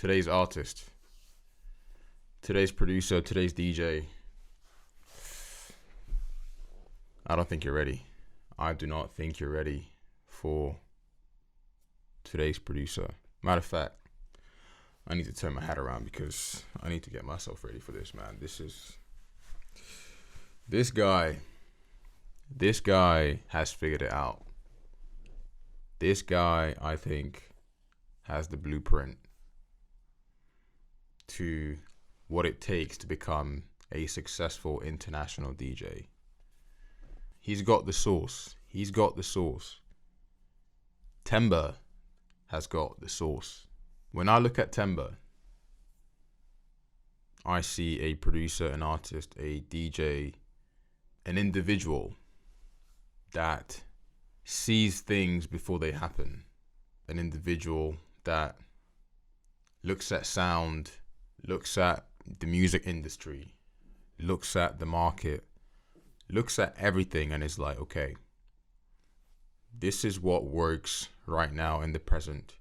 today's artist, today's producer, today's DJ. I don't think you're ready. I do not think you're ready for today's producer. Matter of fact, I need to turn my hat around because I need to get myself ready for this, man. This guy has figured it out. This guy, I think, has the blueprint to what it takes to become a successful international DJ. He's got the sauce. Temba has got the sauce. When I look at Temba, I see a producer, an artist, a DJ, an individual that sees things before they happen. An individual that looks at sound, looks at the music industry, looks at the market, looks at everything and is like, okay, this is what works right now in the present,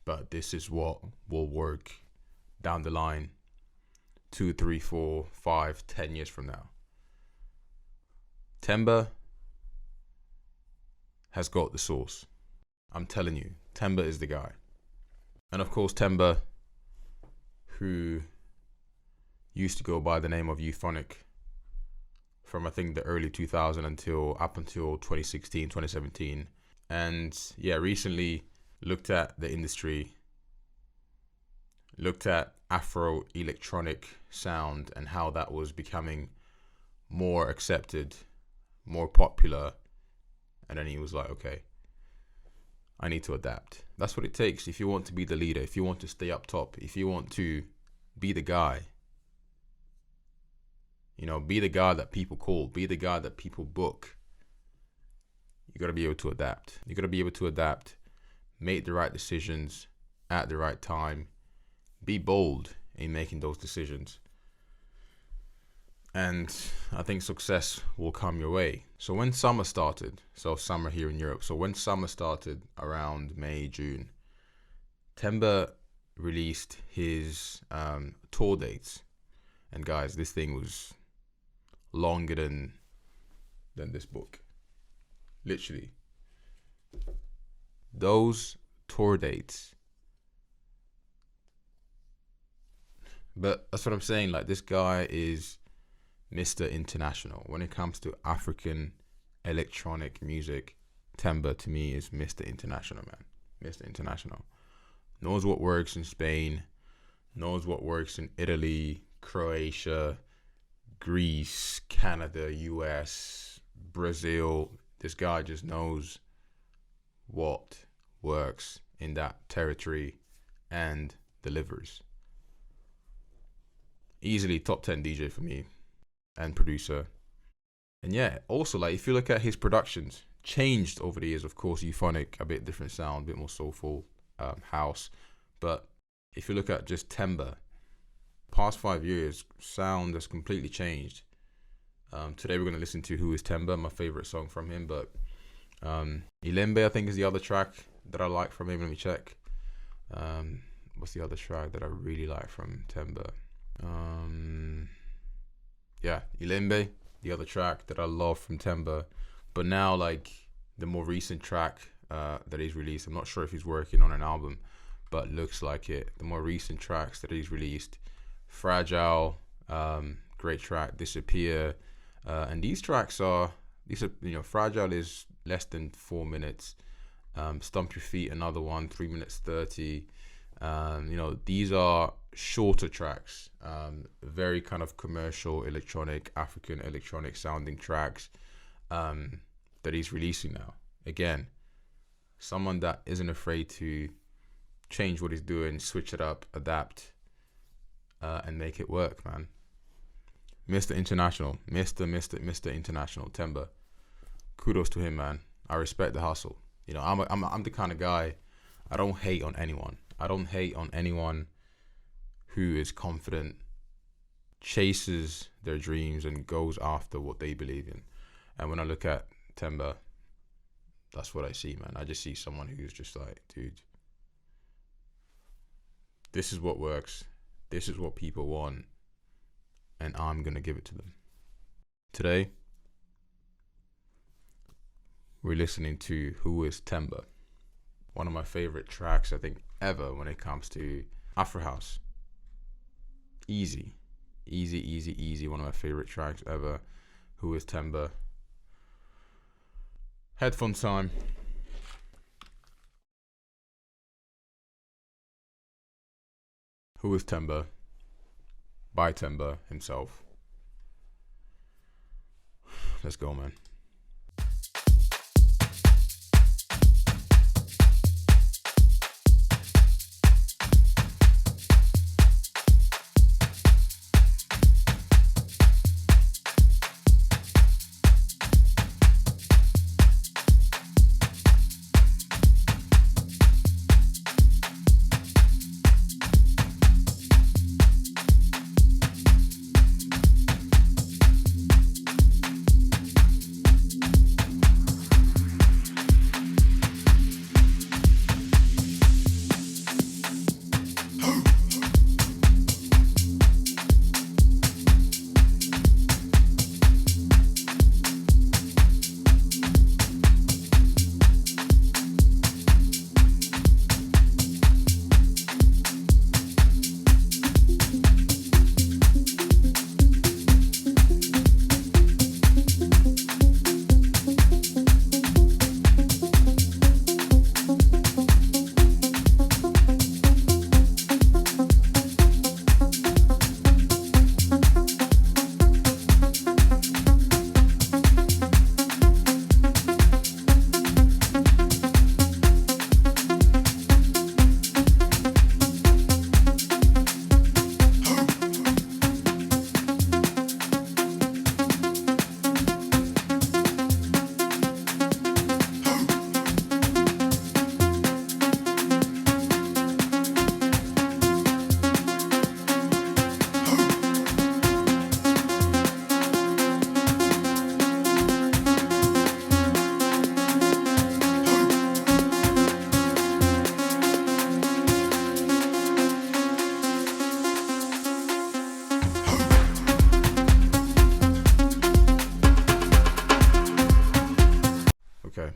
but this is what will work down the line 2, 3, 4, 5, 10 years from now. Temba has got the sauce. I'm telling you, Temba is the guy. And of course, Temba, who used to go by the name of Euphonic from I think the early 2000s up until 2016, 2017. And yeah, recently looked at the industry, looked at Afro electronic sound and how that was becoming more accepted, more popular. And then he was like, okay, I need to adapt. That's what it takes if you want to be the leader, if you want to stay up top, if you want to be the guy. You know, be the guy that people call, be the guy that people book. You got to be able to adapt. You got to be able to adapt, make the right decisions at the right time, be bold in making those decisions. And I think success will come your way. So when summer started, summer here in Europe, so when summer started around May, June, Temba released his tour dates. And guys, this thing was longer than this book. Literally. Those tour dates. But that's what I'm saying. Like, this guy is Mr. International. When it comes to African electronic music, Temba to me is Mr. International, man. Mr. International. Knows what works in Spain, knows what works in Italy, Croatia, Greece, Canada, US, Brazil. This guy just knows what works in that territory and delivers. Easily top 10 DJ for me and producer. And yeah, also, like, if you look at his productions, changed over the years. Of course, Euphonic, a bit different sound, a bit more soulful, house. But if you look at just Temba, past 5 years, sound has completely changed. Today we're going to listen to Who is Temba, my favorite song from him. But Ilembe, I think, is the other track that I like from him. Let me check. What's the other track that I really like from Temba? Yeah, Ilembe, the other track that I love from Temba. But now, like, the more recent track that he's released, I'm not sure if he's working on an album, but looks like it. The more recent tracks that he's released, Fragile, great track, Disappear, and these are, you know, Fragile is less than 4 minutes. Stomp Your Feet, another one, 3 minutes 30. You know, these are shorter tracks, very kind of commercial electronic, African electronic sounding tracks that he's releasing now. Again, someone that isn't afraid to change what he's doing, switch it up, adapt, and make it work, man. Mr. International, Mr. International, Temba. Kudos to him, man. I respect the hustle. You know, I'm the kind of guy, I don't hate on anyone. I don't hate on anyone who is confident, chases their dreams, and goes after what they believe in. And when I look at Temba, that's what I see, man. I just see someone who's just like, dude, This is what works. This is what people want. And I'm going to give it to them. Today, we're listening to Who is Temba. One of my favorite tracks, I think, ever when it comes to Afro House. Easy. One of my favorite tracks ever. Who is Temba? Headphone time. Who is Temba? By Temba himself. Let's go, man. Okay.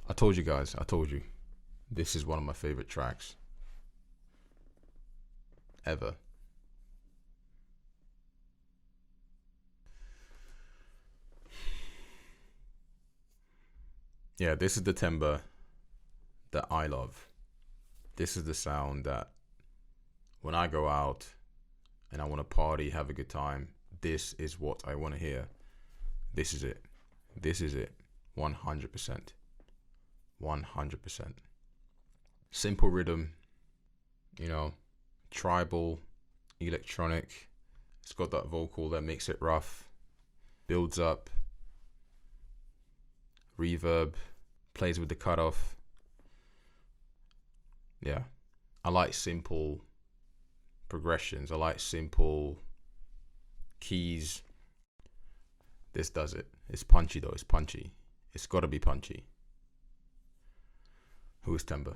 I told you guys, this is one of my favorite tracks ever. Yeah, this is the Temba that I love. This is the sound that when I go out and I want to party, have a good time, this is what I want to hear. This is it. 100%. 100%. Simple rhythm, tribal, electronic. It's got that vocal that makes it rough, builds up, reverb, plays with the cutoff. Yeah, I like simple progressions. I like simple keys. This does it. It's punchy though. It's punchy. It's got to be punchy. Who is Temba?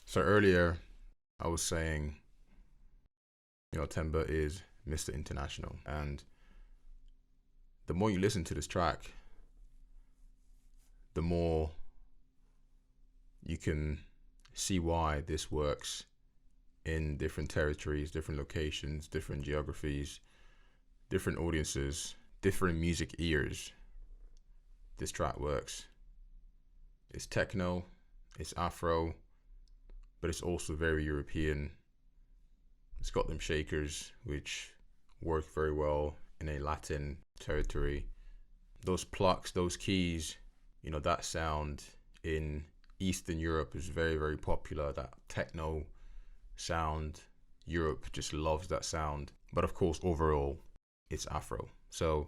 So earlier, I was saying, Temba is Mr. International. And the more you listen to this track, the more you can see why this works in different territories, different locations, different geographies, different audiences, different music ears, this track works. It's techno, it's Afro, but it's also very European. It's got them shakers, which work very well in a Latin territory. Those plucks, those keys, that sound in Eastern Europe is very, very popular. That techno sound, Europe just loves that sound. But of course, overall, it's Afro. So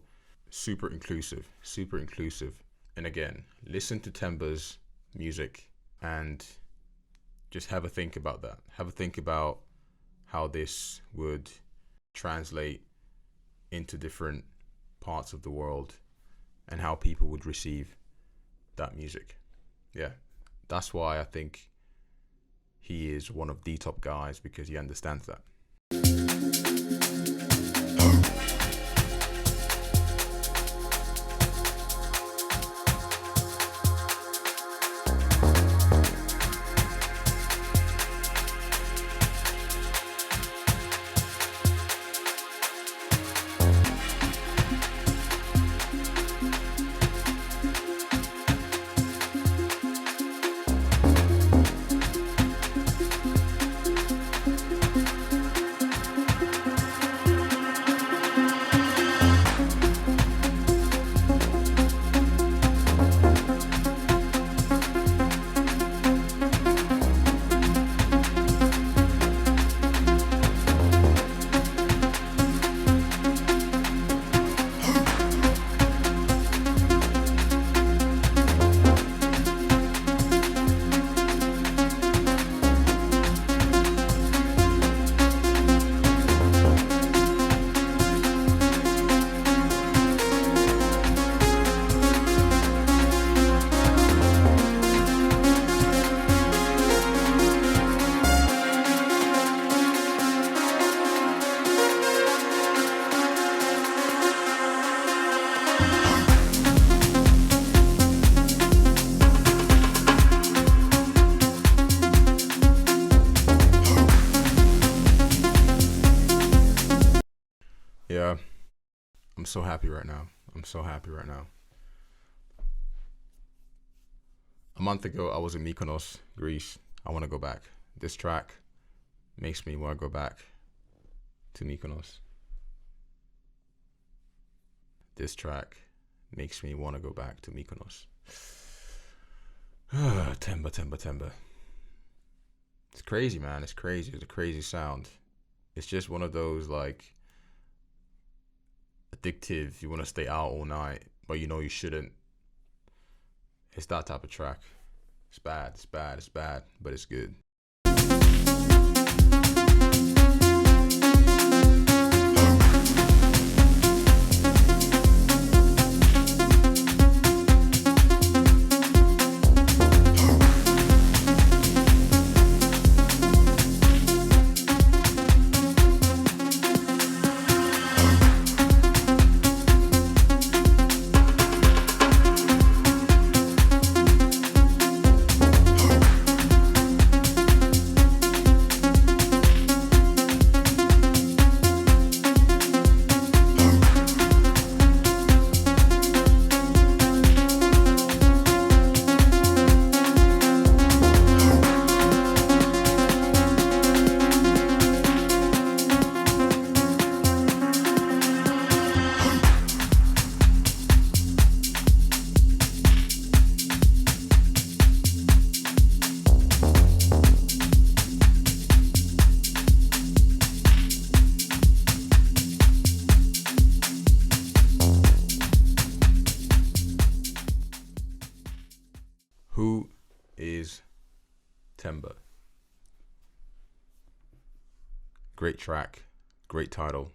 super inclusive, super inclusive. And again, listen to Temba's music and just have a think about that. Have a think about how this would translate into different parts of the world and how people would receive that music. Yeah, that's why I think he is one of the top guys, because he understands that. Yeah, I'm so happy right now. I'm so happy right now. A month ago, I was in Mykonos, Greece. I want to go back. This track makes me want to go back to Mykonos. This track makes me want to go back to Mykonos. Temba, Temba, Temba. It's crazy, man. It's crazy. It's a crazy sound. It's just one of those, like, addictive, you want to stay out all night, but you shouldn't. It's that type of track. It's bad, it's bad, it's bad, but it's good. Who is Temba? Great track, great title.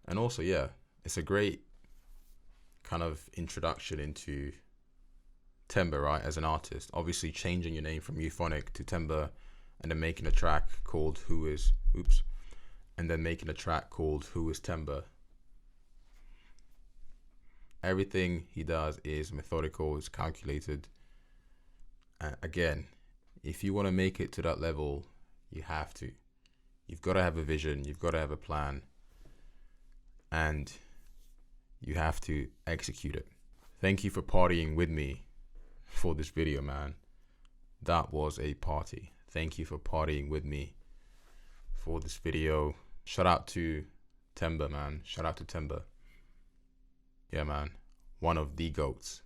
And also, yeah, it's a great kind of introduction into Temba, right, as an artist. Obviously changing your name from Euphonic to Temba, and then making a track called Who is Temba. Everything he does is methodical, is calculated. Again, if you want to make it to that level, you have to. You've got to have a vision. You've got to have a plan. and you have to execute it. Thank you for partying with me for this video, man. That was a party. Thank you for partying with me for this video. Shout out to Temba, man. Shout out to Temba. Yeah, man. One of the GOATs.